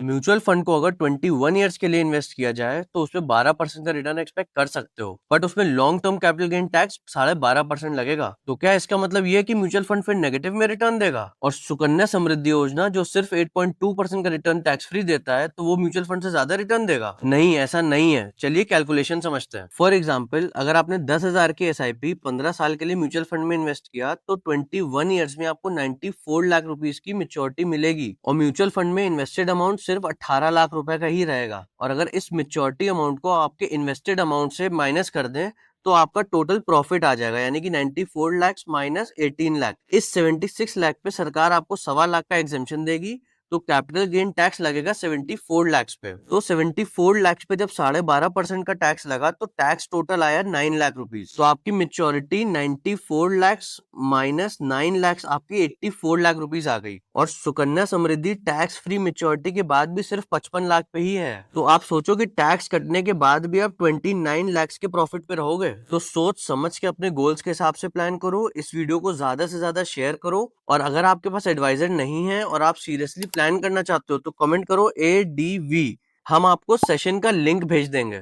Mutual fund को अगर 21 years के लिए इन्वेस्ट किया जाए तो उसमें 12% का रिटर्न एक्सपेक्ट कर सकते हो, बट उसमें long term capital gain tax 12.5% लगेगा। तो क्या इसका मतलब ये है कि म्यूचुअल फंड फिर नेगेटिव में रिटर्न देगा? और सुकन्या समृद्धि योजना जो सिर्फ 8.2% का रिटर्न टैक्स फ्री देता है, तो वो म्यूचुअल फंड से ज्यादा रिटर्न देगा? नहीं, ऐसा नहीं है। चलिए कैलकुलेशन समझते हैं। फॉर एग्जाम्पल, अगर आपने 10,000 की SIP 15 साल के लिए म्यूचुअल फंड में इन्वेस्ट किया तो 21 ईयर्स में आपको 94 लाख रुपीज की मेच्योरिटी मिलेगी, और म्यूचुअल फंड में इन्वेस्टेड अमाउंट सिर्फ 18 लाख रुपए का ही रहेगा। और अगर इस मेच्योरिटी अमाउंट को आपके इन्वेस्टेड अमाउंट से माइनस कर दें तो आपका टोटल प्रॉफिट आ जाएगा, यानी कि 94 लाख माइनस 18 लाख। इस 76 लाख पे सरकार आपको 1.25 लाख का एग्जेम्पशन देगी, तो कैपिटल गेन टैक्स लगेगा 74 लाख पे। तो 74 लाख पे जब 12.5% का टैक्स लगा तो टैक्स टोटल आया 9 लाख रुपीज। तो आपकी मेच्योरिटी 94 लाख माइनस 9 लाख आपकी 84 लाख रुपीज आ गई। और Sukanya Samriddhi tax free maturity के बाद भी सिर्फ 55 लाख पे ही है। तो आप सोचो कि टैक्स कटने के बाद भी आप 29 लाख के प्रॉफिट पे रहोगे। तो सोच समझ के अपने गोल्स के हिसाब से प्लान करो, इस वीडियो को ज्यादा से ज्यादा शेयर करो, और अगर आपके पास एडवाइजर नहीं है और आप सीरियसली प्लान करना चाहते हो तो कमेंट करो ADV, हम आपको सेशन का लिंक भेज देंगे।